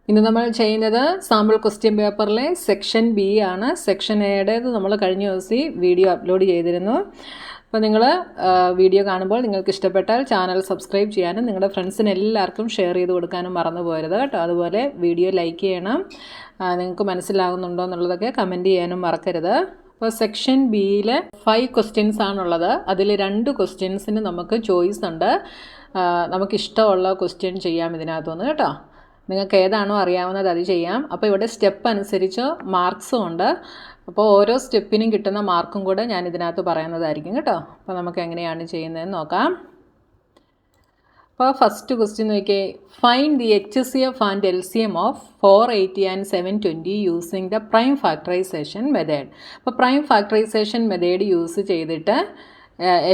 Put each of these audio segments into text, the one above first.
ഇന്ന് നമ്മൾ ചെയ്യുന്നത് സാമ്പിൾ ക്വസ്റ്റ്യൻ പേപ്പറിലെ സെക്ഷൻ ബി ആണ്. സെക്ഷൻ എയുടേത് നമ്മൾ കഴിഞ്ഞ ദിവസം വീഡിയോ അപ്ലോഡ് ചെയ്തിരുന്നു. അപ്പോൾ നിങ്ങൾ വീഡിയോ കാണുമ്പോൾ നിങ്ങൾക്ക് ഇഷ്ടപ്പെട്ടാൽ ചാനൽ സബ്സ്ക്രൈബ് ചെയ്യാനും നിങ്ങളുടെ ഫ്രണ്ട്സിന് എല്ലാവർക്കും ഷെയർ ചെയ്ത് കൊടുക്കാനും മറന്നു പോകരുത് കേട്ടോ. അതുപോലെ വീഡിയോ ലൈക്ക് ചെയ്യണം. നിങ്ങൾക്ക് മനസ്സിലാകുന്നുണ്ടോ എന്നുള്ളതൊക്കെ കമൻറ്റ് ചെയ്യാനും മറക്കരുത്. അപ്പോൾ സെക്ഷൻ ബിയിൽ 5 ക്വസ്റ്റ്യൻസ് ആണുള്ളത്. അതിൽ 2 ക്വസ്റ്റ്യൻസിന് നമുക്ക് ചോയ്സ് ഉണ്ട്. നമുക്കിഷ്ടമുള്ള ക്വസ്റ്റ്യൻ ചെയ്യാം ഇതിനകത്തുനിന്ന് കേട്ടോ. നിങ്ങൾക്ക് ഏതാണോ അറിയാവുന്നത് അത് ചെയ്യാം. അപ്പോൾ ഇവിടെ സ്റ്റെപ്പ് അനുസരിച്ച് മാർക്സും ഉണ്ട്. അപ്പോൾ ഓരോ സ്റ്റെപ്പിനും കിട്ടുന്ന മാർക്കും കൂടെ ഞാൻ ഇതിനകത്ത് പറയുന്നതായിരിക്കും കേട്ടോ. അപ്പോൾ നമുക്ക് എങ്ങനെയാണ് ചെയ്യുന്നതെന്ന് നോക്കാം. അപ്പോൾ ഫസ്റ്റ് ക്വസ്റ്റ്യൻ നോക്കിയേ. Find the HCF and LCM of 480 and 720 using the prime factorisation method. അപ്പോൾ പ്രൈം ഫാക്ടറൈസേഷൻ മെത്തേഡ് യൂസ് ചെയ്തിട്ട്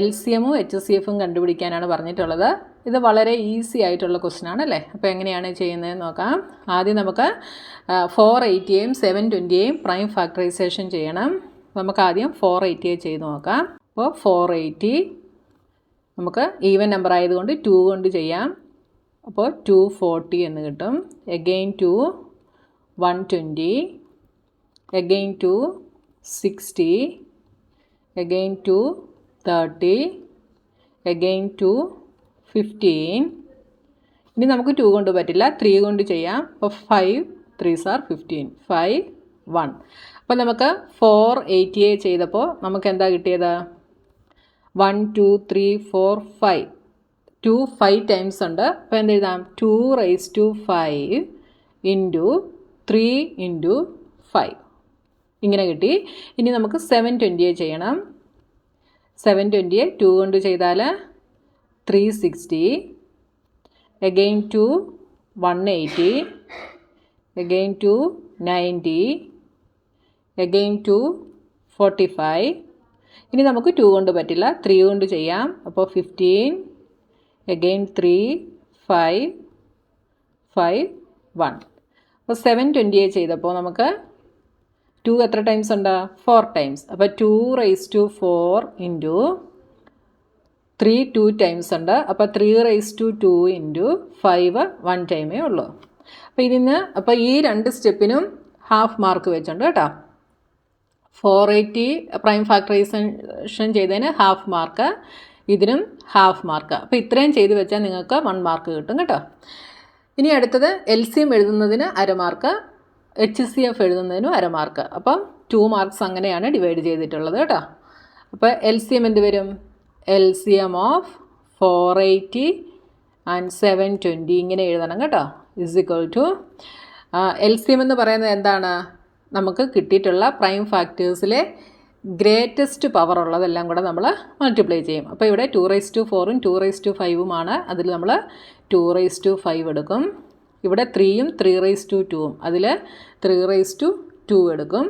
LCMഉം HCFഉം കണ്ടുപിടിക്കാനാണ് പറഞ്ഞിട്ടുള്ളത്. ഇത് വളരെ ഈസി ആയിട്ടുള്ള ക്വസ്റ്റ്യൻ ആണല്ലേ. അപ്പോൾ എങ്ങനെയാണ് ചെയ്യുന്നതെന്ന് നോക്കാം. ആദ്യം നമുക്ക് 480യെയും 720യെയും പ്രൈം ഫാക്ടറൈസേഷൻ ചെയ്യണം. നമുക്ക് ആദ്യം 480 ചെയ്ത് നോക്കാം. അപ്പോൾ 480 നമുക്ക് ഈവൻ നമ്പർ ആയതുകൊണ്ട് 2 കൊണ്ട് ചെയ്യാം. അപ്പോൾ 240 എന്ന് കിട്ടും. Again 2 120, again 2 60, again 2 30, again 2 15. ഇനി നമുക്ക് 2 കൊണ്ട് പറ്റില്ല, 3 കൊണ്ട് ചെയ്യാം. അപ്പോൾ 5 3s are 15, 5 1. അപ്പോൾ നമുക്ക് 480 ചെയ്തപ്പോൾ നമുക്ക് എന്താ കിട്ടിയത്? 1 2 3 4 5. 2 5 ടൈംസ് ഉണ്ട്. അപ്പോൾ എന്തെഴുതാം? 2 raised to 5 ഇൻറ്റു 3 ഇൻറ്റു 5 ഇങ്ങനെ കിട്ടി. ഇനി നമുക്ക് 720 ചെയ്യണം. 720 2 കൊണ്ട് ചെയ്താൽ 360, again 2 180, again 2 90, again 2 45. ഇനി നമുക്ക് 2 കൊണ്ട് പറ്റില്ല, 3 കൊണ്ട് ചെയ്യാം. അപ്പോൾ 15, again 3 5 5 1. അപ്പോൾ 720 ചെയ്തപ്പോൾ നമുക്ക് 2 എത്ര ടൈംസ് ഉണ്ട്? 4 ടൈംസ്. അപ്പോൾ 2 raised to 4 ഇൻറ്റു 3 2 ടൈംസ് ഉണ്ട്. അപ്പോൾ 3 raised to 2 ഇൻറ്റു 5 1 ടൈമേ ഉള്ളൂ. അപ്പോൾ ഈ 2 സ്റ്റെപ്പിനും ഹാഫ് മാർക്ക് വെച്ചുണ്ട് കേട്ടോ. 480 പ്രൈം ഫാക്ടറൈസേഷൻ ചെയ്തതിന് ഹാഫ് മാർക്ക്, ഇതിനും ഹാഫ് മാർക്ക്. അപ്പോൾ ഇത്രയും ചെയ്ത് വെച്ചാൽ നിങ്ങൾക്ക് 1 മാർക്ക് കിട്ടും കേട്ടോ. ഇനി അടുത്തത് LCM എഴുതുന്നതിന് അരമാർക്ക്, HCF എഴുതുന്നതിനും അരമാർക്ക്. അപ്പം 2 മാർക്സ് അങ്ങനെയാണ് ഡിവൈഡ് ചെയ്തിട്ടുള്ളത് കേട്ടോ. അപ്പോൾ LCM എന്ത് വരും? LCM ഓഫ് 480 ആൻഡ് 720 ഇങ്ങനെ എഴുതണം കേട്ടോ. ഇസ് ഇക്വൽ ടു LCM എന്ന് പറയുന്നത് എന്താണ്? നമുക്ക് കിട്ടിയിട്ടുള്ള പ്രൈം ഫാക്ടേഴ്സിലെ ഗ്രേറ്റസ്റ്റ് പവർ ഉള്ളതെല്ലാം കൂടെ നമ്മൾ മൾട്ടിപ്ലൈ ചെയ്യും. അപ്പോൾ ഇവിടെ 2 raised to 4ഉം 2 raised to 5ഉമാണ്. അതിൽ നമ്മൾ 2 raised to 5 എടുക്കും. ഇവിടെ 3യും 3 raised to 2ഉം അതിൽ 3 raised to 2 എടുക്കും.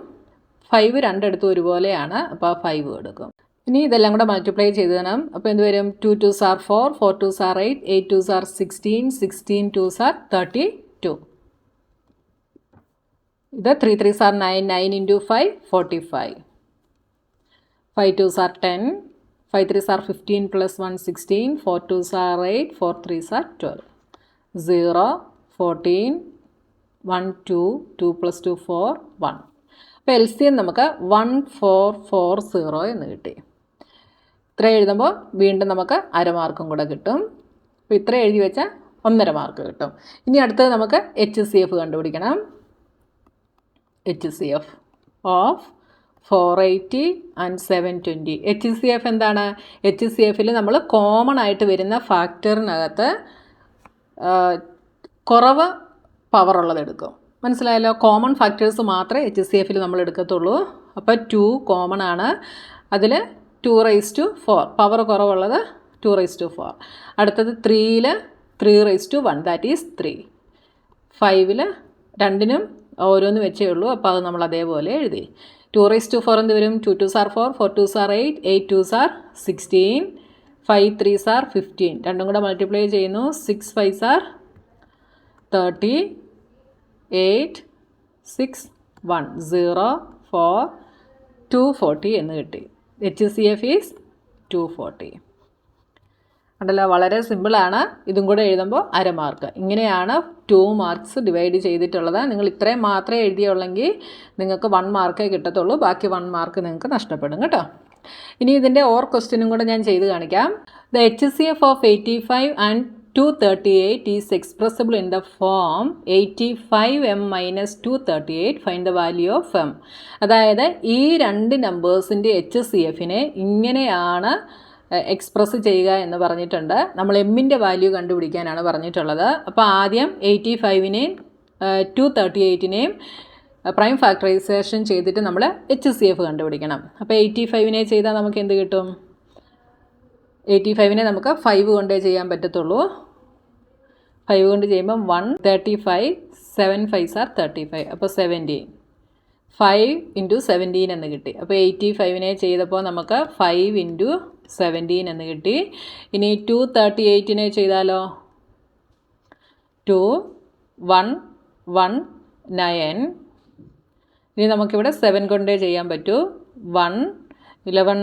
5 രണ്ടിടത്തും ഒരുപോലെയാണ്, അപ്പോൾ 5 എടുക്കും. ഇനി ഇതെല്ലാം കൂടെ മൾട്ടിപ്ലൈ ചെയ്ത് തരണം. അപ്പോൾ എന്ത് വരും? 2 2s are 4, 4 2s are 8, 8 2s are 16, 16 2s are 32. ഇത് 3 3s are 9, 9 into 5 45, 5 2s are 10, 5 3s are 15 plus 1 16, 4 2s are 8, 4 3s are 12, 0 14 1 2 2 plus 2 4 1. അപ്പോൾ LCM നമുക്ക് 1440 എന്ന് കിട്ടി. ഇത്ര എഴുതുമ്പോൾ വീണ്ടും നമുക്ക് അരമാർക്കും കൂടെ കിട്ടും. അപ്പോൾ ഇത്ര എഴുതി വെച്ചാൽ 1.5 മാർക്ക് കിട്ടും. ഇനി അടുത്തത് നമുക്ക് HCF കണ്ടുപിടിക്കണം. HCF of 480 and 720. HCF എന്താണ്? HCFൽ നമ്മൾ കോമൺ ആയിട്ട് വരുന്ന ഫാക്ടറിനകത്ത് കുറവ് പവറുള്ളത് എടുക്കും. മനസ്സിലായല്ലോ? കോമൺ ഫാക്ടേഴ്സ് മാത്രമേ HCFൽ നമ്മൾ എടുക്കത്തുള്ളൂ. അപ്പോൾ 2 കോമൺ ആണ്. അതിൽ 2 raised to 4 പവർ കുറവുള്ളത് 2 raised to 4. അടുത്തത് 3ൽ 3 raised to 1 ദാറ്റ് ഈസ് 3. 5ൽ രണ്ടിനും ഓരോന്ന് വെച്ചേ ഉള്ളൂ. അപ്പോൾ അത് നമ്മൾ അതേപോലെ എഴുതി. 2 raised to 4 എന്ത് വരും? 2 2s are 4, 4 2s are 8, 8 2s are 16, 5 3s are 15. രണ്ടും കൂടെ മൾട്ടിപ്ലൈ ചെയ്യുന്നു. 6 5s are 30, 8 6 1 0 4 240 എന്ന് കിട്ടി. HCF is 240. കണ്ടല്ലോ, വളരെ സിമ്പിളാണ്. ഇതും കൂടെ എഴുതുമ്പോൾ 1/2 മാർക്ക്. ഇങ്ങനെയാണ് 2 മാർക്സ് ഡിവൈഡ് ചെയ്തിട്ടുള്ളത്. നിങ്ങൾ ഇത്രയും മാത്രമേ എഴുതിയുള്ളെങ്കിൽ നിങ്ങൾക്ക് 1 മാർക്കേ കിട്ടത്തുള്ളൂ. ബാക്കി 1 മാർക്ക് നിങ്ങൾക്ക് നഷ്ടപ്പെടും കേട്ടോ. ഇനി ഇതിൻ്റെ ഓർ ക്വസ്റ്റ്യനും കൂടെ ഞാൻ ചെയ്ത് കാണിക്കാം. The HCF of 85 and 238 is expressible in the form 85m minus 238 find the value of m. അതായത് ഈ രണ്ട് നമ്പേഴ്സിൻ്റെ HCFനെ ഇങ്ങനെയാണ് എക്സ്പ്രസ് ചെയ്യുക എന്ന് പറഞ്ഞിട്ടുണ്ട്. നമ്മൾ എമ്മിൻ്റെ വാല്യൂ കണ്ടുപിടിക്കാനാണ് പറഞ്ഞിട്ടുള്ളത്. അപ്പോൾ ആദ്യം 85നെയും 238നെയും പ്രൈം ഫാക്ടറൈസേഷൻ ചെയ്തിട്ട് നമ്മൾ HCF കണ്ടുപിടിക്കണം. അപ്പോൾ 85നെ ചെയ്താൽ നമുക്ക് എന്ത് കിട്ടും? 85നെ നമുക്ക് 5 കൊണ്ടേ ചെയ്യാൻ പറ്റത്തുള്ളൂ. 5 കൊണ്ട് ചെയ്യുമ്പം 135, 7 5s are 35. അപ്പോൾ 17, 5 × 17 എന്ന് കിട്ടി. അപ്പോൾ 85നെ ചെയ്തപ്പോൾ നമുക്ക് 5 × 17 എന്ന് കിട്ടി. ഇനി 238നെ ചെയ്താലോ? 2 1 1 9. ഇനി നമുക്കിവിടെ 7 കൊണ്ടേ ചെയ്യാൻ പറ്റൂ. 1 11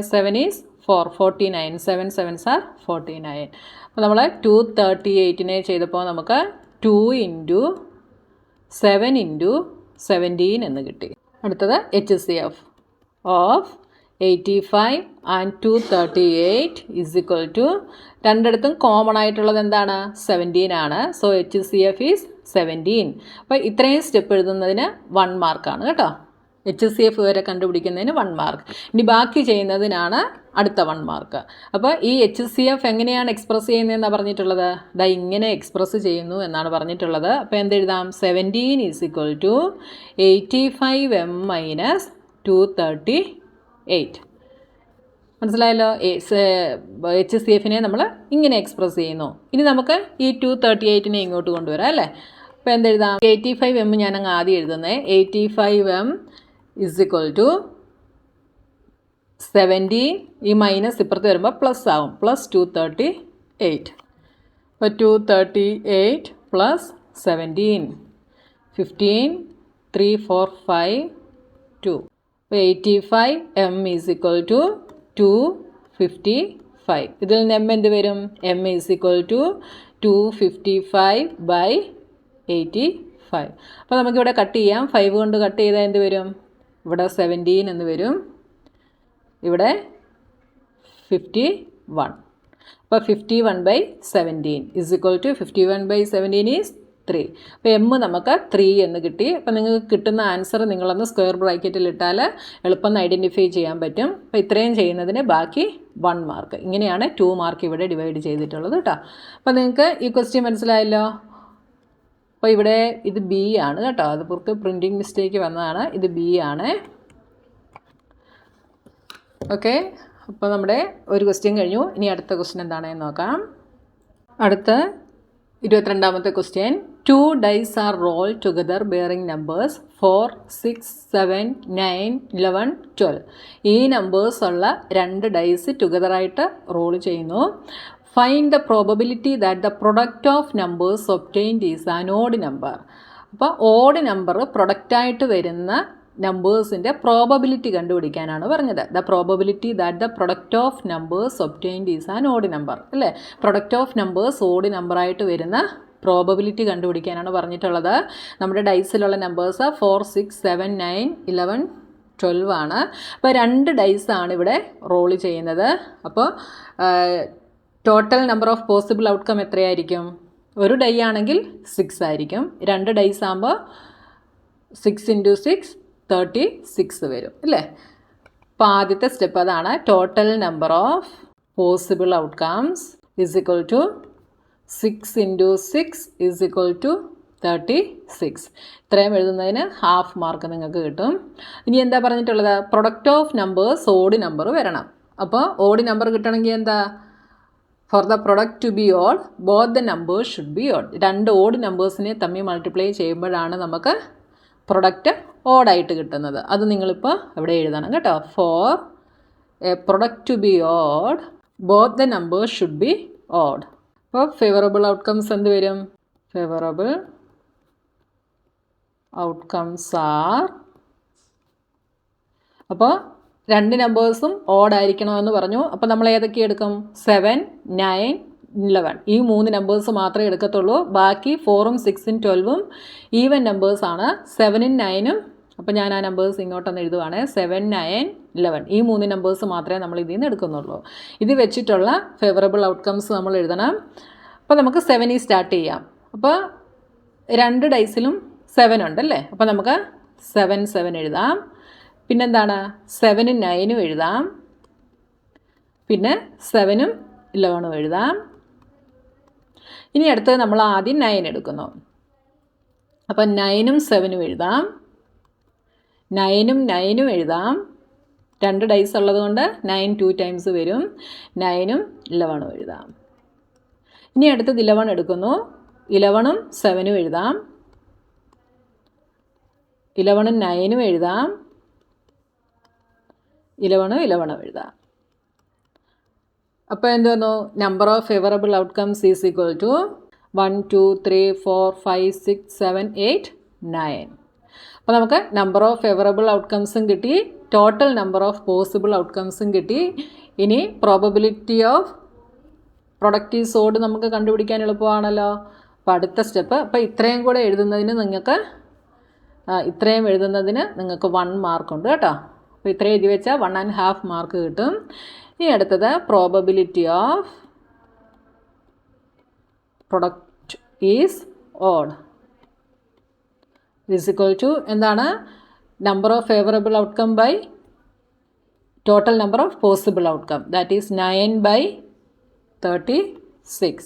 - 7 is 4, 49. 7 7s are 49. അപ്പോൾ നമ്മൾ 238നെ ചെയ്തപ്പോൾ നമുക്ക് 2 × 7 × 17 എന്ന് കിട്ടി. അടുത്തത് HCF of 85 and 238 is equal to, രണ്ടിടത്തും കോമൺ ആയിട്ടുള്ളത് എന്താണ്? 17 ആണ്. So HCF is 17. അപ്പോൾ ഇത്രയും സ്റ്റെപ്പ് എഴുതുന്നതിന് 1 മാർക്കാണ് കേട്ടോ. HCF വരെ കണ്ടുപിടിക്കുന്നതിന് 1 മാർക്ക്. ഇനി ബാക്കി ചെയ്യുന്നതിനാണ് അടുത്ത 1 മാർക്ക്. അപ്പോൾ ഈ HCF എങ്ങനെയാണ് എക്സ്പ്രസ് ചെയ്യുന്നതെന്നാണ് പറഞ്ഞിട്ടുള്ളത്? ദാ ഇങ്ങനെ എക്സ്പ്രസ് ചെയ്യുന്നു എന്നാണ് പറഞ്ഞിട്ടുള്ളത്. അപ്പോൾ എന്തെഴുതാം? 17 is equal to 85m minus 238. മനസ്സിലായല്ലോ? HCFനെ നമ്മൾ ഇങ്ങനെ എക്സ്പ്രസ് ചെയ്യുന്നു. ഇനി നമുക്ക് ഈ 238നെ ഇങ്ങോട്ട് കൊണ്ടുവരാം അല്ലേ? അപ്പോൾ എന്തെഴുതാം? 85m ഞാനങ്ങ് ആദ്യം എഴുതുന്നത്. 85m is equal to 17, ഈ മൈനസ് ഇപ്പുറത്ത് വരുമ്പോൾ പ്ലസ് ആവും, പ്ലസ് 238. അപ്പോൾ 238 പ്ലസ് 17, 15, 3 4 5 2. അപ്പോൾ 85m is equal to 255. ഇതിൽ നിന്ന് m എന്ത് വരും? m is equal to 255/85. അപ്പോൾ നമുക്കിവിടെ കട്ട് ചെയ്യാം. 5 കൊണ്ട് കട്ട് ചെയ്താൽ എന്ത് വരും? ഇവിടെ 17 എന്ന് വരും, ഇവിടെ 51. അപ്പോൾ 51/17 is equal to 51/17 is 3. അപ്പോൾ m നമുക്ക് 3 എന്ന് കിട്ടി. അപ്പോൾ നിങ്ങൾക്ക് കിട്ടുന്ന ആൻസർ നിങ്ങളൊന്ന് സ്ക്വയർ ബ്രാക്കറ്റിൽ ഇട്ടാൽ എളുപ്പം ഐഡൻറ്റിഫൈ ചെയ്യാൻ പറ്റും. അപ്പോൾ ഇത്രയും ചെയ്യുന്നതിന് ബാക്കി 1 മാർക്ക്. ഇങ്ങനെയാണ് 2 മാർക്ക് ഇവിടെ ഡിവൈഡ് ചെയ്തിട്ടുള്ളത് കേട്ടോ. അപ്പോൾ നിങ്ങൾക്ക് ഈ ക്വസ്റ്റ്യൻ മനസ്സിലായല്ലോ? അപ്പോൾ ഇവിടെ ഇത് B ആണ് കേട്ടോ. അത് പുറത്ത് പ്രിൻറ്റിങ് മിസ്റ്റേക്ക് വന്നതാണ്. ഇത് B ആണ്. ഓക്കെ, അപ്പോൾ നമ്മുടെ ഒരു ക്വസ്റ്റ്യൻ കഴിഞ്ഞു. ഇനി അടുത്ത ക്വസ്റ്റ്യൻ എന്താണെന്ന് നോക്കാം. അടുത്ത 22ാമത്തെ question. 2 dice are rolled together bearing numbers 4, 6, 7, 9, 11, 12. ഈ നമ്പേഴ്സ് ഉള്ള 2 ഡൈസ് ടുഗദറായിട്ട് റോൾ ചെയ്യുന്നു. Find the probability that the product of numbers obtained is an odd number. അപ്പോൾ ഓഡ് നമ്പർ പ്രൊഡക്റ്റായിട്ട് വരുന്ന നമ്പേഴ്സിൻ്റെ പ്രോബബിലിറ്റി കണ്ടുപിടിക്കാനാണ് പറഞ്ഞത്. The probability that the product of numbers obtained is an odd number അല്ലേ? Product of numbers odd നമ്പറായിട്ട് വരുന്ന probability കണ്ടുപിടിക്കാനാണ് പറഞ്ഞിട്ടുള്ളത്. നമ്മുടെ ഡൈസിലുള്ള numbers 4, 6, 7, 9, 11, 12 ആണ്. അപ്പോൾ 2 ഡൈസാണ് ഇവിടെ റോൾ ചെയ്യുന്നത്. അപ്പോൾ total number of possible outcome എത്രയായിരിക്കും? ഒരു ഡൈ ആണെങ്കിൽ 6 ആയിരിക്കും. 2 ഡൈസ് ആകുമ്പോൾ 6 × 6 36 വരും അല്ലേ? അപ്പോൾ ആദ്യത്തെ സ്റ്റെപ്പ് അതാണ്. Total number of possible outcomes is equal to 6 × 6 is equal to 36. ഇത്രയും എഴുതുന്നതിന് ഹാഫ് മാർക്ക് നിങ്ങൾക്ക് കിട്ടും. ഇനി എന്താ പറഞ്ഞിട്ടുള്ളത്? Product of numbers odd number വരണം. അപ്പോൾ ഓഡ് നമ്പർ കിട്ടണമെങ്കിൽ എന്താ? For the product to be odd both the numbers should be odd. 2 odd നമ്പേഴ്സിനെ തമ്മിൽ മൾട്ടിപ്ലൈ ചെയ്യുമ്പോഴാണ് നമുക്ക് പ്രൊഡക്റ്റ് ഓഡായിട്ട് കിട്ടുന്നത്. അത് നിങ്ങളിപ്പോൾ ഇവിടെ എഴുതണം കേട്ടോ. For a product to be odd both the numbers should be odd. അപ്പോൾ ഫേവറബിൾ ഔട്ട്കംസ് എന്ത് വരും? ഫേവറബിൾ ഔട്ട്കംസ് ആർ, അപ്പോൾ രണ്ട് നമ്പേഴ്സും ഓഡ് ആയിരിക്കണമെന്ന് പറഞ്ഞു. അപ്പോൾ നമ്മൾ ഏതൊക്കെ എടുക്കും? 7, 9, 11 ഈ 3 നമ്പേഴ്സ് മാത്രമേ എടുക്കത്തുള്ളൂ. ബാക്കി 4ഉം 6ഉം 12ഉം ഈവൻ നമ്പേഴ്സാണ്. 7ഉം 9ഉം, അപ്പോൾ ഞാൻ ആ നമ്പേഴ്സ് ഇങ്ങോട്ടൊന്ന് എഴുതുവാണ്. 7, 9, 11 ഈ 3 നമ്പേഴ്സ് മാത്രമേ നമ്മൾ ഇതിൽ നിന്ന് എടുക്കുന്നുള്ളൂ. ഇത് വെച്ചിട്ടുള്ള ഫേവറബിൾ ഔട്ട്കംസ് നമ്മൾ എഴുതണം. അപ്പോൾ നമുക്ക് 7 സ്റ്റാർട്ട് ചെയ്യാം. അപ്പോൾ 2 ഡൈസിലും 7 ഉണ്ടല്ലേ, അപ്പോൾ നമുക്ക് 7, 7 എഴുതാം. പിന്നെന്താണ്? 7ഉം 9ഉം എഴുതാം. പിന്നെ 7ഉം 11ഉം എഴുതാം. ഇനി അടുത്തത് നമ്മൾ ആദ്യം 9 എടുക്കുന്നു. അപ്പം 9ഉം 7ഉം എഴുതാം. 9ഉം 9ഉം എഴുതാം. 2 ഡൈസ് ഉള്ളത് കൊണ്ട് 9 2 ടൈംസ് വരും. 9ഉം 11ഉം എഴുതാം. ഇനി അടുത്തത് 11 എടുക്കുന്നു. 11ഉം 7ഉം എഴുതാം. 11ഉം 9ഉം എഴുതാം. 11ഉം 11ഉം എഴുതാം. അപ്പോൾ എന്ത് വന്നു? Number of favourable outcomes is equal to 1 2 3 4 5 6 7 8 9. അപ്പോൾ നമുക്ക് നമ്പർ ഓഫ് ഫേവറബിൾ ഔട്ട്കംസും കിട്ടി, ടോട്ടൽ നമ്പർ ഓഫ് പോസിബിൾ ഔട്ട്കംസും കിട്ടി. ഇനി probability of product is odd നമുക്ക് കണ്ടുപിടിക്കാൻ എളുപ്പമാണല്ലോ. അപ്പോൾ അടുത്ത സ്റ്റെപ്പ്, അപ്പോൾ ഇത്രയും കൂടെ എഴുതുന്നതിന് നിങ്ങൾക്ക് 1 മാർക്കുണ്ട് കേട്ടോ. അപ്പോൾ ഇത്രയും എഴുതി വെച്ചാൽ 1.5 മാർക്ക് കിട്ടും. ഇനി അടുത്തത് probability of product is odd is equal to എന്താണ്? Number of favourable outcome by total number of possible outcome, that is 9/36.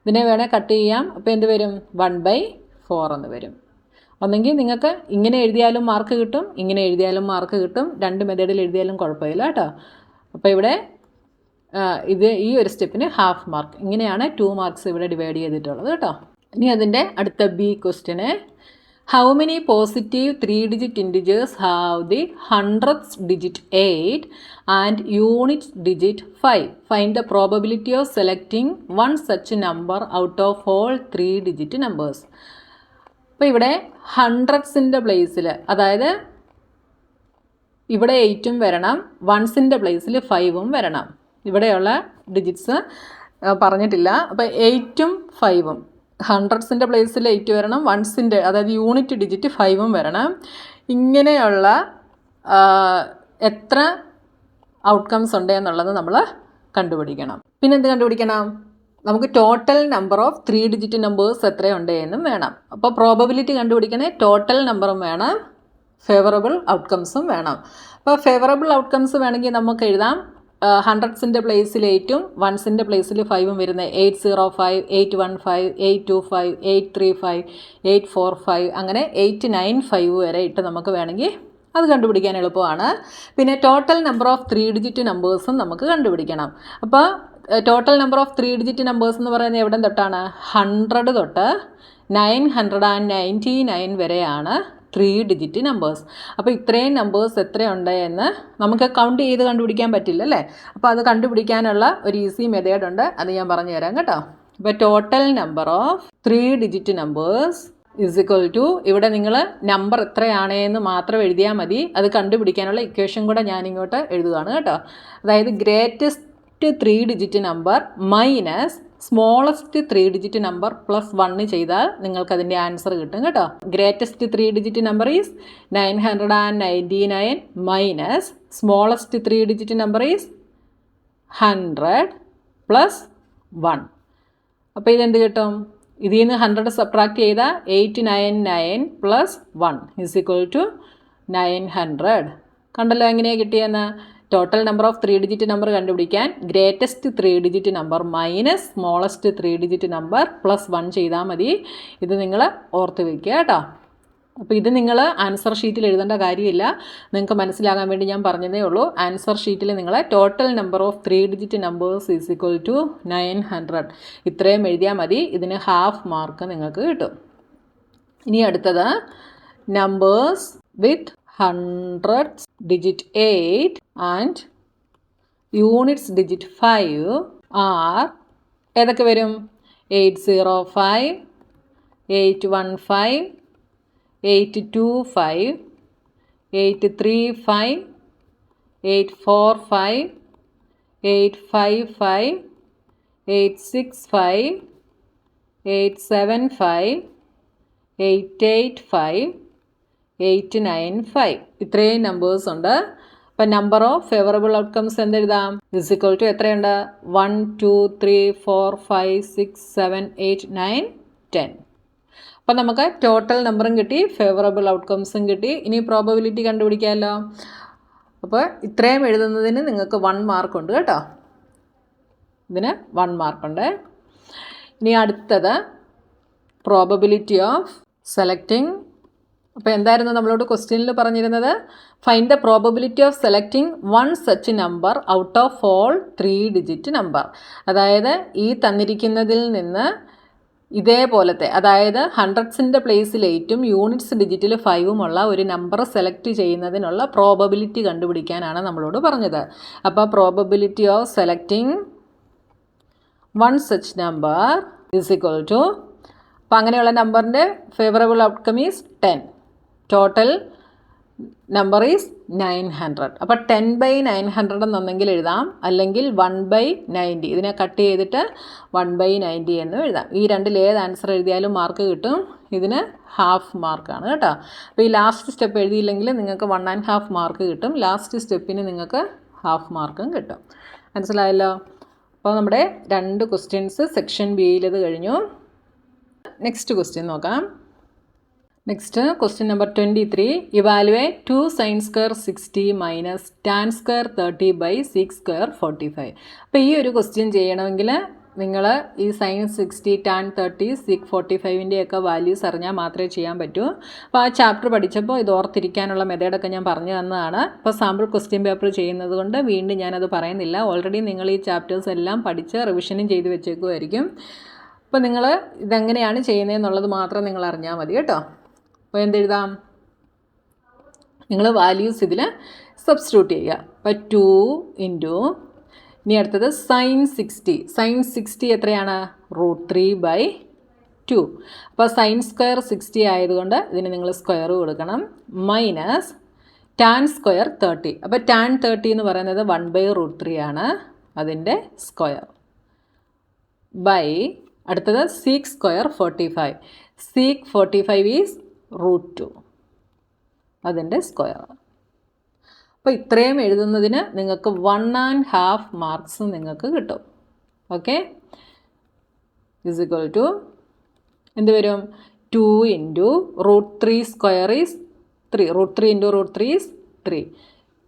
ഇതിനെ വേണേൽ കട്ട് ചെയ്യാം. അപ്പോൾ എന്ത് വരും? 1/4 എന്ന് വരും. ഒന്നെങ്കിൽ നിങ്ങൾക്ക് ഇങ്ങനെ എഴുതിയാലും മാർക്ക് കിട്ടും, ഇങ്ങനെ എഴുതിയാലും മാർക്ക് കിട്ടും. 2 മെത്തേഡിൽ എഴുതിയാലും കുഴപ്പമില്ല കേട്ടോ. അപ്പോൾ ഇവിടെ ഈ ഒരു സ്റ്റെപ്പിന് 1/2 മാർക്ക്. ഇങ്ങനെയാണ് 2 മാർക്സ് ഇവിടെ ഡിവൈഡ് ചെയ്തിട്ടുള്ളത് കേട്ടോ. ഇനി അതിൻ്റെ അടുത്ത B question, how many positive 3-digit integers have the 100th digit 8 and unit digit 5? Find the probability of selecting one such number out of all 3-digit numbers. അപ്പോൾ ഇവിടെ 100th പ്ലേസിൽ, അതായത് ഇവിടെ 8ഉം വരണം, 1s പ്ലേസിൽ 5ഉം വരണം. ഇവിടെയുള്ള ഡിജിറ്റ്സ് പറഞ്ഞിട്ടില്ല. അപ്പോൾ 8ഉം 5ഉം 100th പ്ലേസിൽ 8 വരണം, 1s അതായത് യൂണിറ്റ് ഡിജിറ്റ് 5ഉം വരണം. ഇങ്ങനെയുള്ള എത്ര ഔട്ട്കംസ് ഉണ്ട് എന്നുള്ളത് നമ്മൾ കണ്ടുപിടിക്കണം. പിന്നെ എന്ത് കണ്ടുപിടിക്കണം? നമുക്ക് total number of 3-digit numbers എത്രയുണ്ട് എന്നും വേണം. അപ്പോൾ പ്രോബബിലിറ്റി കണ്ടുപിടിക്കണേ ടോട്ടൽ നമ്പറും വേണം, ഫേവറബിൾ ഔട്ട്കംസും വേണം. അപ്പോൾ ഫേവറബിൾ ഔട്ട്കംസ് വേണമെങ്കിൽ നമുക്ക് എഴുതാം 100s പ്ലേസിൽ 8ഉം 1s പ്ലേസിൽ 5ഉം വരുന്നത് 805, 815, 825, 835, 845 അങ്ങനെ 895 വരെ ഇട്ട് നമുക്ക് വേണമെങ്കിൽ അത് കണ്ടുപിടിക്കാൻ എളുപ്പമാണ്. പിന്നെ ടോട്ടൽ നമ്പർ ഓഫ് 3-digit നമ്പേഴ്സും നമുക്ക് കണ്ടുപിടിക്കണം. അപ്പോൾ total number of 3-digit numbers എന്ന് പറയുന്നത് എവിടെ തൊട്ടാണ്? 100 തൊട്ട് 999 വരെയാണ് 3-digit നമ്പേഴ്സ്. അപ്പോൾ ഇത്രയും നമ്പേഴ്സ് എത്രയുണ്ട് എന്ന് നമുക്ക് കൗണ്ട് ചെയ്ത് കണ്ടുപിടിക്കാൻ പറ്റില്ല അല്ലേ. അപ്പോൾ അത് കണ്ടുപിടിക്കാനുള്ള ഒരു ഈസി മെത്തേഡ് ഉണ്ട്, അത് ഞാൻ പറഞ്ഞു തരാം കേട്ടോ. അപ്പോൾ total number of 3-digit numbers is equal to, ഇവിടെ നിങ്ങൾ നമ്പർ എത്രയാണെന്ന് മാത്രം എഴുതിയാൽ മതി. അത് കണ്ടുപിടിക്കാനുള്ള ഇക്വേഷൻ കൂടെ ഞാനിങ്ങോട്ട് എഴുതുകയാണ് കേട്ടോ. അതായത് greatest 3-digit number minus smallest 3-digit number plus 1 ചെയ്താൽ നിങ്ങൾക്കതിൻ്റെ ആൻസർ കിട്ടും കേട്ടോ. Greatest 3-digit number is 999 minus smallest 3-digit number is 100 plus 1. അപ്പോൾ ഇതെന്ത് കിട്ടും? ഇതിൽ നിന്ന് 100 സബ്ട്രാക്ട് ചെയ്താൽ 899 പ്ലസ് 1 ഈസ് ഈക്വൽ ടു 900. കണ്ടല്ലോ എങ്ങനെയാണ് കിട്ടിയെന്ന്? Total number of 3-digit number കണ്ടുപിടിക്കാൻ greatest 3-digit number minus smallest 3-digit number plus 1 ചെയ്താൽ മതി. ഇത് നിങ്ങൾ ഓർത്ത് വയ്ക്കുക കേട്ടോ. അപ്പോൾ ഇത് നിങ്ങൾ ആൻസർ ഷീറ്റിൽ എഴുതേണ്ട കാര്യമില്ല, നിങ്ങൾക്ക് മനസ്സിലാകാൻ വേണ്ടി ഞാൻ പറഞ്ഞതേ ഉള്ളൂ. ആൻസർ ഷീറ്റിൽ നിങ്ങൾ total number of 3-digit numbers is equal to 900 ഇത്രയും എഴുതിയാൽ മതി. ഇതിന് 1/2 മാർക്ക് നിങ്ങൾക്ക് കിട്ടും. ഇനി അടുത്തത് numbers with 100s digit 8 and units digit 5 are ഏതൊക്കെ വരും? 805, 815, 825, 835, 845, 855, 865, 875, 885, 895. ഇത്രയും നമ്പേഴ്സ് ഉണ്ട്. അപ്പം നമ്പർ ഓഫ് ഫേവറബിൾ ഔട്ട്കംസ് എന്തെഴുതാം? ഇസ് ഇക്വൽ ടു എത്രയുണ്ട്? 1, 2, 3, 4, 5, 6, 7, 8, 9, 10. അപ്പം നമുക്ക് ടോട്ടൽ നമ്പറും കിട്ടി, ഫേവറബിൾ ഔട്ട്കംസും കിട്ടി. ഇനി പ്രോബബിലിറ്റി കണ്ടുപിടിക്കാമല്ലോ. അപ്പോൾ ഇത്രയും എഴുതുന്നതിന് നിങ്ങൾക്ക് 1 മാർക്കുണ്ട് കേട്ടോ. ഇതിന് 1 മാർക്കുണ്ട്. ഇനി അടുത്തത് പ്രോബബിലിറ്റി ഓഫ് സെലക്ടിങ്. അപ്പോൾ എന്തായിരുന്നു നമ്മളോട് ക്വസ്റ്റ്യനിൽ പറഞ്ഞിരുന്നത്? Find the probability of selecting 1 such number out of all 3 digit number. അതായത് ഈ തന്നിരിക്കുന്നതിൽ നിന്ന് ഇതേപോലത്തെ, അതായത് ഹൺഡ്രഡ്സിൻ്റെ പ്ലേസിൽ 8ഉം യൂണിറ്റ്സ് ഡിജിറ്റിൽ 5ഉം ഉള്ള ഒരു നമ്പർ സെലക്ട് ചെയ്യുന്നതിനുള്ള പ്രോബബിലിറ്റി കണ്ടുപിടിക്കാനാണ് നമ്മളോട് പറഞ്ഞത്. അപ്പോൾ probability of selecting 1 such number is equal to, അപ്പോൾ അങ്ങനെയുള്ള നമ്പറിൻ്റെ favourable outcome is 10. Total number is 900. അപ്പോൾ 10/900 എന്നൊന്നെങ്കിൽ എഴുതാം, അല്ലെങ്കിൽ 1/90. ഇതിനെ കട്ട് ചെയ്തിട്ട് 1/90 എന്നും എഴുതാം. ഈ രണ്ടിൽ ഏത് ആൻസർ എഴുതിയാലും മാർക്ക് കിട്ടും. ഇതിന് ഹാഫ് മാർക്കാണ് കേട്ടോ. അപ്പോൾ ഈ ലാസ്റ്റ് സ്റ്റെപ്പ് എഴുതിയില്ലെങ്കിൽ നിങ്ങൾക്ക് 1.5 മാർക്ക് കിട്ടും. ലാസ്റ്റ് സ്റ്റെപ്പിന് നിങ്ങൾക്ക് ഹാഫ് മാർക്കും കിട്ടും. മനസ്സിലായല്ലോ? അപ്പോൾ നമ്മുടെ 2 ക്വസ്റ്റ്യൻസ് സെക്ഷൻ ബിയിലത് കഴിഞ്ഞു. നെക്സ്റ്റ് ക്വസ്റ്റ്യൻ നോക്കാം. Next question number 23. Evaluate 2 sin square 60 minus tan square 30 by sec square 45. അപ്പോൾ ഈ ഒരു ക്വസ്റ്റ്യൻ ചെയ്യണമെങ്കിൽ നിങ്ങൾ ഈ sin 60, tan 30, sec 45ൻ്റെയൊക്കെ വാല്യൂസ് അറിഞ്ഞാൽ മാത്രമേ ചെയ്യാൻ പറ്റൂ. അപ്പോൾ ആ ചാപ്റ്റർ പഠിച്ചപ്പോൾ ഇത് ഓർത്തിരിക്കാനുള്ള മെത്തേഡൊക്കെ ഞാൻ പറഞ്ഞു തന്നതാണ്. അപ്പോൾ സാമ്പിൾ ക്വസ്റ്റ്യൻ പേപ്പർ ചെയ്യുന്നത് കൊണ്ട് വീണ്ടും ഞാനത് പറയുന്നില്ല. ഓൾറെഡി നിങ്ങൾ ഈ ചാപ്റ്റേഴ്സ് എല്ലാം പഠിച്ച് റിവിഷനും ചെയ്ത് വെച്ചേക്കുമായിരിക്കും. അപ്പോൾ നിങ്ങൾ ഇതെങ്ങനെയാണ് ചെയ്യുന്നതെന്നുള്ളത് മാത്രം നിങ്ങൾ അറിഞ്ഞാൽ മതി കേട്ടോ. അപ്പോൾ എന്തെഴുതാം? നിങ്ങൾ വാല്യൂസ് ഇതിൽ സബ്സ്റ്റിറ്റ്യൂട്ട് ചെയ്യുക. അപ്പോൾ 2 ഇൻറ്റു, ഇനി അടുത്തത് sin 60. sin 60 എത്രയാണ്? √3/2. അപ്പോൾ sin സ്ക്വയർ 60 ആയതുകൊണ്ട് ഇതിന് നിങ്ങൾ സ്ക്വയർ കൊടുക്കണം. Minus tan square 30. അപ്പോൾ tan 30 എന്ന് പറയുന്നത് 1/√3 ആണ്, അതിൻ്റെ സ്ക്വയർ. ബൈ അടുത്തത് sec സ്ക്വയർ 45. sec 45 ഈസ് √2, അതിൻ്റെ സ്ക്വയർ. അപ്പോൾ ഇത്രയും എഴുതുന്നതിന് നിങ്ങൾക്ക് 1.5 മാർക്സ് നിങ്ങൾക്ക് കിട്ടും. ഓക്കെ, ഇസ് ഇക്വൽ ടു എന്ത് വരും? 2 into √3 square is 3. √3 into √3 is 3.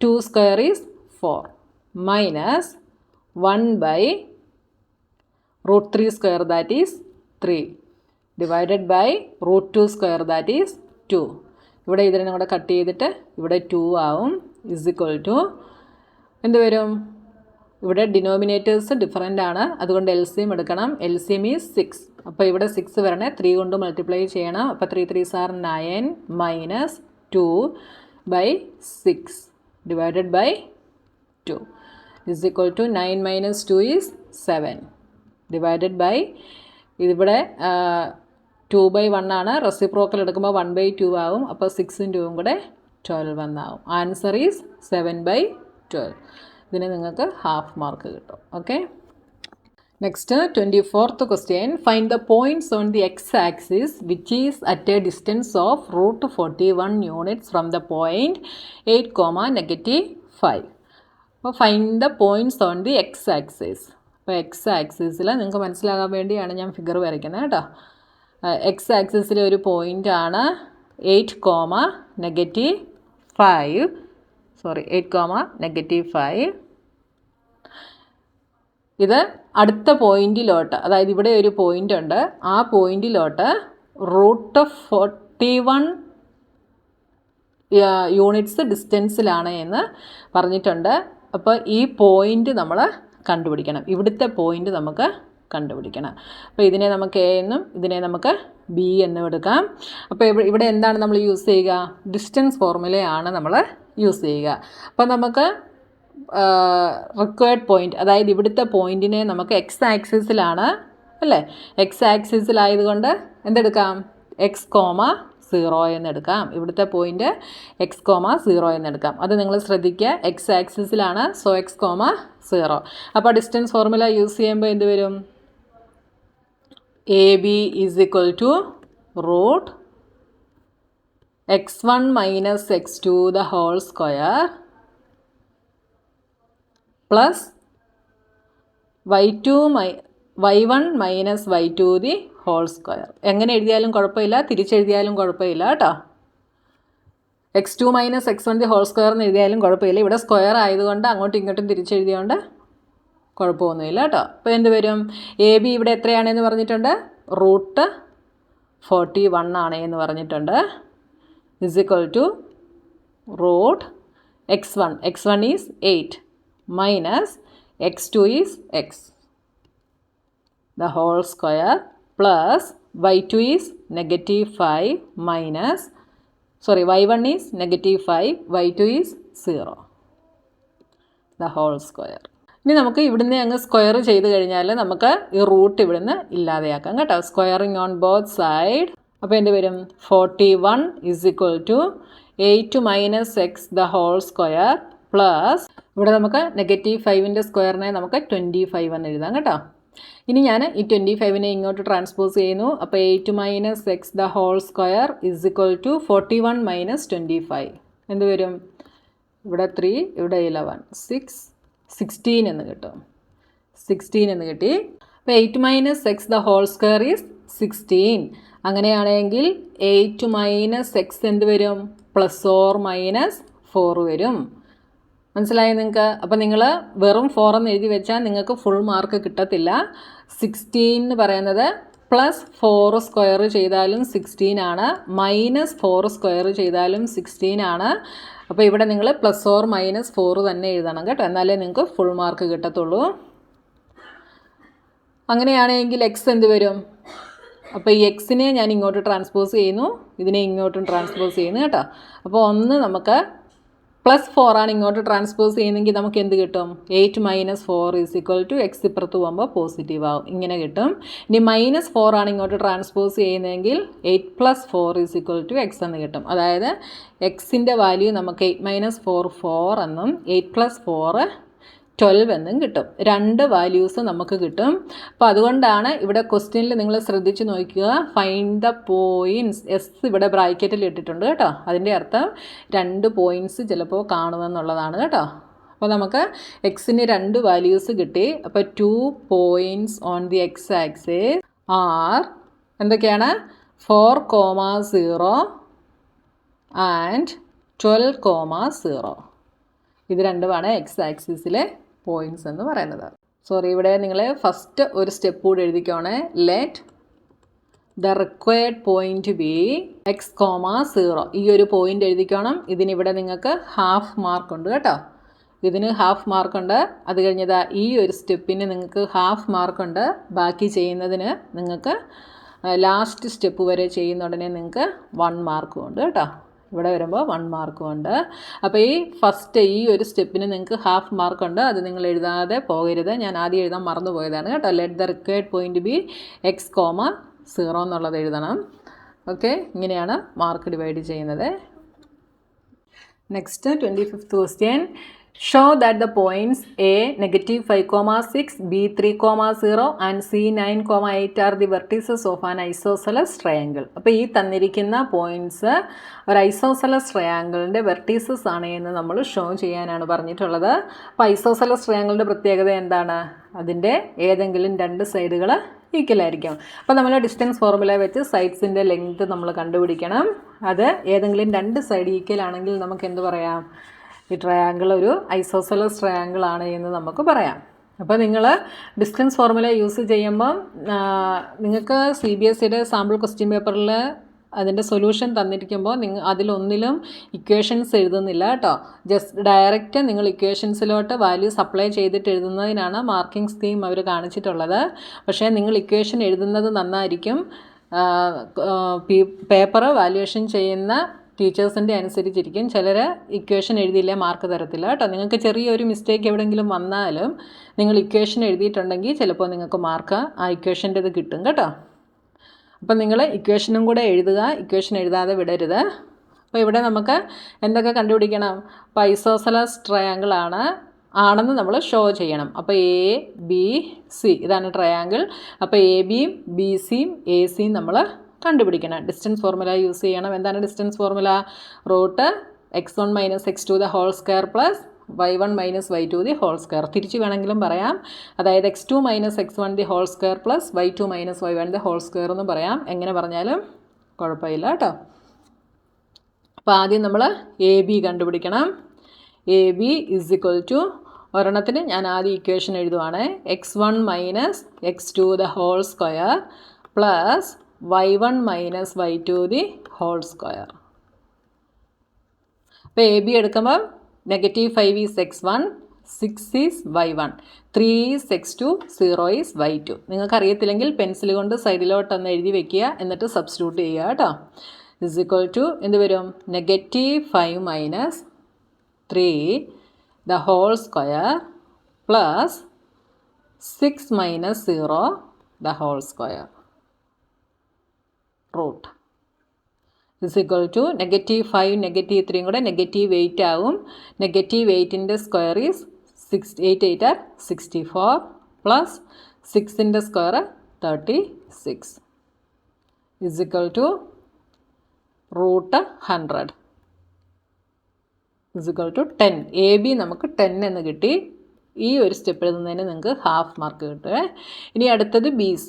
2 square is 4 minus 1/√3 square that is 3 divided by √2 square that is 2. ഇവിടെ ഇതിനെ കൂടെ കട്ട് ചെയ്തിട്ട് ഇവിടെ 2 ആവും. ഇസ് ഇക്വൽ ടു എന്ത് വരും? ഇവിടെ ഡിനോമിനേറ്റേഴ്സ് ഡിഫറൻ്റ് ആണ്, അതുകൊണ്ട് LCM എടുക്കണം. LCM is 6. അപ്പോൾ ഇവിടെ 6 വരണേ, 3 കൊണ്ട് മൾട്ടിപ്ലൈ ചെയ്യണം. അപ്പോൾ 3 3s are 9 minus 2/6 divided by 2 is equal to 9 minus 2 is 7 divided by, ഇതിവിടെ 2/1 ആണ്. റെസിപ്രോക്കൽ എടുക്കുമ്പോൾ 1/2 ആവും. അപ്പോൾ 6 2 കൂടെ 12 എന്നാവും. Answer is 7/12. ഇതിന് നിങ്ങൾക്ക് ഹാഫ് മാർക്ക് കിട്ടും. Okay, next 24th question. Find the points on the X axis which is at A distance of √41 units from the point 8, -5. അപ്പോൾ find the points on the X axis. അപ്പോൾ X ആക്സിസിൽ നിങ്ങൾക്ക് മനസ്സിലാകാൻ വേണ്ടിയാണ് ഞാൻ figure വരയ്ക്കുന്നത് കേട്ടോ. എക്സ് ആക്സിസിലെ ഒരു പോയിൻ്റാണ് 8, -5. ഇത് അടുത്ത പോയിൻറ്റിലോട്ട്, അതായത് ഇവിടെ ഒരു പോയിൻ്റ് ഉണ്ട്, ആ പോയിൻറ്റിലോട്ട് √41 യൂണിറ്റ്സ് ഡിസ്റ്റൻസിലാണ് എന്ന് പറഞ്ഞിട്ടുണ്ട്. അപ്പോൾ ഈ പോയിൻ്റ് നമ്മൾ കണ്ടുപിടിക്കണം. ഇവിടുത്തെ പോയിൻ്റ് നമുക്ക് കണ്ടുപിടിക്കണം. അപ്പോൾ ഇതിനെ നമുക്ക് എ എന്നും ഇതിനെ നമുക്ക് ബി എന്നും എടുക്കാം. അപ്പോൾ ഇവിടെ എന്താണ് നമ്മൾ യൂസ് ചെയ്യുക? ഡിസ്റ്റൻസ് ഫോർമുലയാണ് നമ്മൾ യൂസ് ചെയ്യുക. അപ്പോൾ നമുക്ക് റിക്വയർഡ് പോയിൻ്റ്, അതായത് ഇവിടുത്തെ പോയിൻറ്റിനെ നമുക്ക് എക്സ് ആക്സിസിലാണ് അല്ലേ, എക്സ് ആക്സിസിലായതുകൊണ്ട് എന്തെടുക്കാം? x, 0 എന്നെടുക്കാം. ഇവിടുത്തെ പോയിൻ്റ് എക്സ് കോമ 0 എന്നെടുക്കാം. അത് നിങ്ങൾ ശ്രദ്ധിക്കുക, എക്സ് ആക്സിസിലാണ്. So X comma 0. അപ്പോൾ ഡിസ്റ്റൻസ് ഫോർമുല യൂസ് ചെയ്യുമ്പോൾ എന്ത് വരും? A B is equal to root x1 minus x2 the whole square plus y1 minus y2 the whole square. എങ്ങനെ എഴുതിയാലും കുഴപ്പമില്ല, തിരിച്ചെഴുതിയാലും കുഴപ്പമില്ല കേട്ടോ. x2 minus x1 the whole square എന്ന് എഴുതിയാലും കുഴപ്പമില്ല. ഇവിടെ സ്ക്വയർ ആയതുകൊണ്ട് അങ്ങോട്ടും ഇങ്ങോട്ടും തിരിച്ചെഴുതിയോണ്ട് കുഴപ്പമൊന്നുമില്ല കേട്ടോ. അപ്പോൾ എന്ത് വരും? എ ബി ഇവിടെ എത്രയാണെന്ന് പറഞ്ഞിട്ടുണ്ട്? റൂട്ട് 41 ആണ് എന്ന് പറഞ്ഞിട്ടുണ്ട്. is equal to root x1 is 8 minus x2 is x the whole square plus y2 is negative 5 minus y1 is negative 5, y2 is 0 the whole square. ഇനി നമുക്ക് ഇവിടുന്ന് അങ്ങ് സ്ക്വയർ ചെയ്ത് കഴിഞ്ഞാൽ നമുക്ക് ഈ റൂട്ട് ഇവിടുന്ന് ഇല്ലാതെയാക്കാം കേട്ടോ. Squaring on both side. അപ്പോൾ എന്ത് വരും? 41 is equal to 8 minus x the whole square plus ഇവിടെ നമുക്ക് -5ൻ്റെ സ്ക്വയറിനെ നമുക്ക് 25 എന്ന് എഴുതാം കേട്ടോ. ഇനി ഞാൻ ഈ 25നെ ഇങ്ങോട്ട് ട്രാൻസ്പോസ് ചെയ്യുന്നു. അപ്പോൾ 8 minus x the whole square is equal to 41 minus 25. എന്ത് വരും? ഇവിടെ 3, ഇവിടെ 11, 16 എന്ന് കിട്ടും. 16 എന്ന് കിട്ടി. അപ്പോൾ 8 minus x the whole square is 16. അങ്ങനെയാണെങ്കിൽ 8 മൈനസ് എക്സ് എന്ത് വരും? പ്ലസ് ഓർ മൈനസ് 4 വരും. മനസ്സിലായി നിങ്ങൾക്ക്? അപ്പോൾ നിങ്ങൾ വെറും 4 എന്ന് എഴുതി വെച്ചാൽ നിങ്ങൾക്ക് ഫുൾ മാർക്ക് കിട്ടത്തില്ല. 16 എന്ന് പറയുന്നത് പ്ലസ് 4 സ്ക്വയർ ചെയ്താലും 16 ആണ്, മൈനസ് 4 സ്ക്വയർ ചെയ്താലും 16 ആണ്. അപ്പോൾ ഇവിടെ നിങ്ങൾ പ്ലസ് ഓർ മൈനസ് 4 തന്നെ എഴുതണം കേട്ടോ, എന്നാലേ നിങ്ങൾക്ക് ഫുൾ മാർക്ക് കിട്ടത്തുള്ളൂ. അങ്ങനെയാണെങ്കിൽ എക്സ് എന്ത് വരും? അപ്പോൾ ഈ എക്സിനെ ഞാൻ ഇങ്ങോട്ട് ട്രാൻസ്പോസ് ചെയ്യുന്നു, ഇതിനെ ഇങ്ങോട്ടും ട്രാൻസ്പോസ് ചെയ്യുന്നു കേട്ടോ. അപ്പോൾ ഒന്ന് നമുക്ക് +4 ആണ് ഇങ്ങോട്ട് ട്രാൻസ്പോസ് ചെയ്യുന്നെങ്കിൽ നമുക്ക് എന്ത് കിട്ടും? 8 minus 4 is equal to x ഇപ്പുറത്ത് പോകുമ്പോൾ പോസിറ്റീവ് ആവും, ഇങ്ങനെ കിട്ടും. ഇനി -4 ആണ് ഇങ്ങോട്ട് ട്രാൻസ്പോസ് ചെയ്യുന്നതെങ്കിൽ 8 + 4 ഈസ് ഈക്വൽ ടു എക്സ് എന്ന് കിട്ടും. അതായത് എക്സിൻ്റെ വാല്യൂ നമുക്ക് 8 - 4 4 എന്നും 8 + 4 12 എന്നും കിട്ടും. 2 വാല്യൂസ് നമുക്ക് കിട്ടും. അപ്പോൾ അതുകൊണ്ടാണ് ഇവിടെ ക്വസ്റ്റ്യനിൽ നിങ്ങൾ ശ്രദ്ധിച്ച് നോക്കുക, ഫൈൻഡ് ദ പോയിൻറ്റ്സ്. എസ് ഇവിടെ ബ്രാക്കറ്റിൽ ഇട്ടിട്ടുണ്ട് കേട്ടോ. അതിൻ്റെ അർത്ഥം 2 പോയിൻറ്റ്സ് ചിലപ്പോൾ കാണുമെന്നുള്ളതാണ് കേട്ടോ. അപ്പോൾ നമുക്ക് എക്സിന് 2 വാല്യൂസ് കിട്ടി. അപ്പോൾ 2 points on the X axis R എന്തൊക്കെയാണ്? 4,0 ആൻഡ് 12,0. ഇത് രണ്ടുമാണ് എക്സ് ആക്സിസിലെ പോയിൻറ്റ്സ് എന്ന് പറയുന്നത്. സോറി, ഇവിടെ നിങ്ങൾ ഫസ്റ്റ് ഒരു സ്റ്റെപ്പ് കൂടെ എഴുതിക്കോണേ. Let the required point B x,0. ഈ ഒരു പോയിന്റ് എഴുതിക്കണം. ഇതിനിവിടെ നിങ്ങൾക്ക് ഹാഫ് മാർക്ക് ഉണ്ട് കേട്ടോ. ഇതിന് ഹാഫ് മാർക്കുണ്ട്. അത് കഴിഞ്ഞതാ ഈ ഒരു സ്റ്റെപ്പിന് നിങ്ങൾക്ക് ഹാഫ് മാർക്കുണ്ട്. ബാക്കി ചെയ്യുന്നതിന് നിങ്ങൾക്ക് ലാസ്റ്റ് സ്റ്റെപ്പ് വരെ ചെയ്യുന്ന ഉടനെ നിങ്ങൾക്ക് 1 മാർക്കും ഉണ്ട് കേട്ടോ. ഇവിടെ വരുമ്പോൾ 1 മാർക്കും ഉണ്ട്. അപ്പോൾ ഈ ഫസ്റ്റ് ഈ ഒരു സ്റ്റെപ്പിന് നിങ്ങൾക്ക് ഹാഫ് മാർക്കുണ്ട്. അത് നിങ്ങൾ എഴുതാതെ പോകരുത്. ഞാൻ ആദ്യം എഴുതാൻ മറന്നു പോയതാണ് കേട്ടോ. Let the required point B x,0 എന്നുള്ളത് എഴുതണം. ഓക്കെ, ഇങ്ങനെയാണ് മാർക്ക് ഡിവൈഡ് ചെയ്യുന്നത്. Next 25th question. Show that the points A -5,6, B 3,0 and C 9,8 are the vertices of an isosceles triangle. അപ്പോൾ ഈ തന്നിരിക്കുന്ന പോയിൻറ്റ്സ് ഒരു ഐസോസെലസ് ട്രയാങ്കിളിൻ്റെ വെർട്ടീസസ് ആണ് എന്ന് നമ്മൾ ഷോ ചെയ്യാനാണ് പറഞ്ഞിട്ടുള്ളത്. അപ്പോൾ ഐസോസെലസ് ട്രയാങ്കിളിൻ്റെ പ്രത്യേകത എന്താണ്? അതിൻ്റെ ഏതെങ്കിലും 2 സൈഡുകൾ ഈക്വലായിരിക്കും. അപ്പോൾ നമ്മൾ ഡിസ്റ്റൻസ് ഫോർമുല വെച്ച് സൈഡ്സിൻ്റെ ലെങ്ത് നമ്മൾ കണ്ടുപിടിക്കണം. അത് ഏതെങ്കിലും 2 സൈഡ് ഈക്വൽ ആണെങ്കിൽ നമുക്ക് എന്ത് പറയാം? ഈ ട്രയാങ്കിൾ ഒരു ഐസോസെലസ് ട്രയാങ്കിൾ ആണ് എന്ന് നമുക്ക് പറയാം. അപ്പോൾ നിങ്ങൾ ഡിസ്റ്റൻസ് ഫോർമുല യൂസ് ചെയ്യുമ്പം നിങ്ങൾക്ക് CBSEയുടെ സാമ്പിൾ ക്വസ്റ്റ്യൻ പേപ്പറിൽ അതിൻ്റെ സൊല്യൂഷൻ തന്നിരിക്കുമ്പോൾ അതിലൊന്നിലും ഇക്വേഷൻസ് എഴുതുന്നില്ല കേട്ടോ. ജസ്റ്റ് ഡയറക്റ്റ് നിങ്ങൾ ഇക്വേഷൻസിലോട്ട് വാല്യൂസ് അപ്ലൈ ചെയ്തിട്ട് എഴുതുന്നതിനാണ് മാർക്കിംഗ് സ്കീം അവർ കാണിച്ചിട്ടുള്ളത്. പക്ഷേ നിങ്ങൾ ഇക്വേഷൻ എഴുതുന്നത് നന്നായിരിക്കും. പേപ്പർ വാല്യുവേഷൻ ചെയ്യുന്ന ടീച്ചേഴ്സിൻ്റെ അനുസരിച്ചിരിക്കും. ചിലർ ഇക്വേഷൻ എഴുതിയില്ലേ മാർക്ക് തരത്തില്ല കേട്ടോ. നിങ്ങൾക്ക് ചെറിയൊരു മിസ്റ്റേക്ക് എവിടെയെങ്കിലും വന്നാലും നിങ്ങൾ ഇക്വേഷൻ എഴുതിയിട്ടുണ്ടെങ്കിൽ ചിലപ്പോൾ നിങ്ങൾക്ക് മാർക്ക് ആ ഇക്വേഷൻ്റെ ഇത് കിട്ടും കേട്ടോ. അപ്പം നിങ്ങൾ ഇക്വേഷനും കൂടെ എഴുതുക, ഇക്വേഷൻ എഴുതാതെ വിടരുത്. അപ്പോൾ ഇവിടെ നമുക്ക് എന്തൊക്കെ കണ്ടുപിടിക്കണം? അപ്പോൾ ഐസോസെലസ് ട്രയാങ്കിൾ ആണെന്ന് നമ്മൾ ഷോ ചെയ്യണം. അപ്പോൾ ABC ഇതാണ് ട്രയാങ്കിൾ. അപ്പോൾ ABയും BCയും ACയും നമ്മൾ കണ്ടുപിടിക്കണം. ഡിസ്റ്റൻസ് ഫോർമുല യൂസ് ചെയ്യണം. എന്താണ് distance formula? √x1 - x2 the whole square plus y1 - y2 the whole square. തിരിച്ച് വേണമെങ്കിലും പറയാം. അതായത് x2 - x1 the whole square plus y2 - y1 the whole square എന്ന് പറയാം. എങ്ങനെ പറഞ്ഞാലും കുഴപ്പമില്ല കേട്ടോ. അപ്പോൾ ആദ്യം നമ്മൾ AB കണ്ടുപിടിക്കണം. AB = ഒരെണ്ണത്തിന് ഞാൻ ആദ്യം ഇക്വേഷൻ എഴുതുവാണ്. x1 - x2 the whole square plus y1 - y2 the whole square. അപ്പോൾ AB എടുക്കുമ്പോൾ -5 is x1, 6 is y1, 3 is x2, 0 is y2. നിങ്ങൾക്കറിയത്തില്ലെങ്കിൽ pencil കൊണ്ട് സൈഡിലോട്ടൊന്ന് എഴുതി വെക്കുക, എന്നിട്ട് സബ്സ്റ്റിറ്റ്യൂട്ട് ചെയ്യുക കേട്ടോ. = എന്ത് വരും? -5 - 3 the whole square plus 6 - 0 the whole square root = -5 -3 കൂടെ -8 ആവും. -8ൻ്റെ സ്ക്വയർ ഈസ് 8 8 are 64 പ്ലസ് 6ൻ്റെ സ്ക്വയർ 36 = √100 10. AB നമുക്ക് 10 എന്ന് കിട്ടി. ഈ ഒരു സ്റ്റെപ്പ് എഴുതുന്നതിന് നിങ്ങൾക്ക് ഹാഫ് മാർക്ക് കിട്ടുമേ. ഇനി അടുത്തത് BC.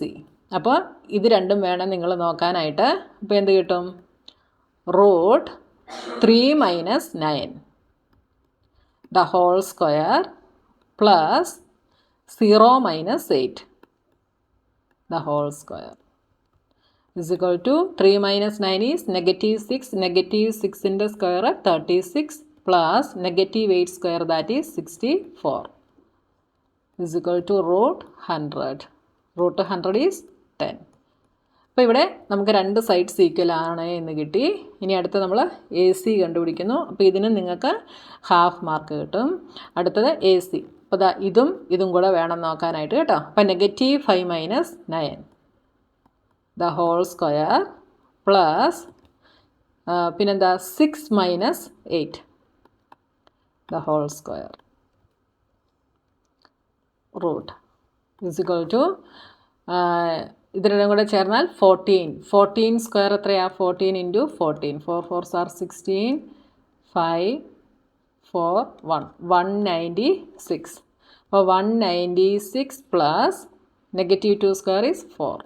അപ്പോൾ ഇത് രണ്ടും വേണം നിങ്ങൾ നോക്കാനായിട്ട്. അപ്പോൾ എന്ത് കിട്ടും? √3 - 9 the whole square plus 0 - 8 the whole square = 3 - 9 is -6, -6ൻ്റെ square 36 plus -8 square that is 64 √100. √100 is 10. അപ്പോൾ ഇവിടെ നമുക്ക് 2 സൈഡ്സ് ഈക്വൽ ആണ് എന്ന് കിട്ടി. ഇനി അടുത്ത് നമ്മൾ AC കണ്ടുപിടിക്കുന്നു. അപ്പോൾ ഇതിന് നിങ്ങൾക്ക് ഹാഫ് മാർക്ക് കിട്ടും. അടുത്തത് AC. അപ്പോൾ ഇതും കൂടെ വേണം നോക്കാനായിട്ട് കേട്ടോ. അപ്പോൾ -5 - 9 the whole square പ്ലസ് പിന്നെന്താ 6 - 8 the whole square root = ഇതിനും കൂടെ ചേർന്നാൽ 14 സ്ക്വയർ എത്രയാണ്? 14 × 14 4 4s are 16 5 4 1 196. അപ്പോൾ 196 പ്ലസ് -2 സ്ക്വയർ ഈസ് 4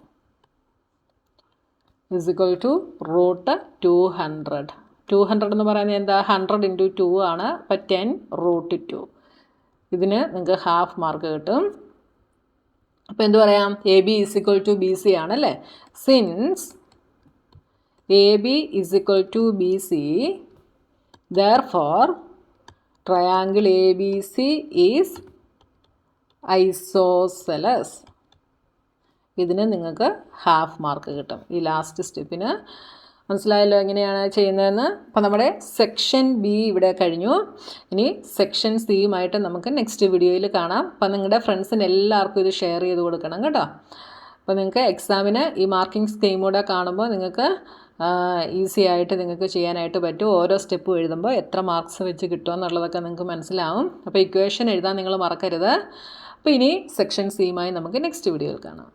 = √200. 200 എന്ന് പറയുന്നത് എന്താ? 100 × 2 ആണ്. അപ്പോൾ 10 √2. ഇതിന് നിങ്ങൾക്ക് ഹാഫ് മാർക്ക് കിട്ടും. അപ്പോൾ എന്ത് പറയാം? AB = BC ആണല്ലേ. Since AB = BC therefore triangle ABC is isosceles. ഇതിന് നിങ്ങൾക്ക് ഹാഫ് മാർക്ക് കിട്ടും ഈ ലാസ്റ്റ് സ്റ്റെപ്പിന്. മനസ്സിലായല്ലോ എങ്ങനെയാണ് ചെയ്യുന്നതെന്ന്? അപ്പോൾ നമ്മുടെ സെക്ഷൻ B ഇവിടെ കഴിഞ്ഞു. ഇനി സെക്ഷൻ Cയുമായിട്ട് നമുക്ക് നെക്സ്റ്റ് വീഡിയോയിൽ കാണാം. അപ്പോൾ നിങ്ങളുടെ ഫ്രണ്ട്സിന് എല്ലാവർക്കും ഇത് ഷെയർ ചെയ്ത് കൊടുക്കണം കേട്ടോ. അപ്പോൾ നിങ്ങൾക്ക് എക്സാമിന് ഈ മാർക്കിംഗ് സ്കീമൂടെ കാണുമ്പോൾ നിങ്ങൾക്ക് ഈസി ആയിട്ട് നിങ്ങൾക്ക് ചെയ്യാനായിട്ട് പറ്റും. ഓരോ സ്റ്റെപ്പും എഴുതുമ്പോൾ എത്ര മാർക്സ് വെച്ച് കിട്ടുമെന്നുള്ളതൊക്കെ നിങ്ങൾക്ക് മനസ്സിലാവും. അപ്പോൾ ഇക്വേഷൻ എഴുതാൻ നിങ്ങൾ മറക്കരുത്. അപ്പോൾ ഇനി സെക്ഷൻ Cയുമായി നമുക്ക് നെക്സ്റ്റ് വീഡിയോയിൽ കാണാം.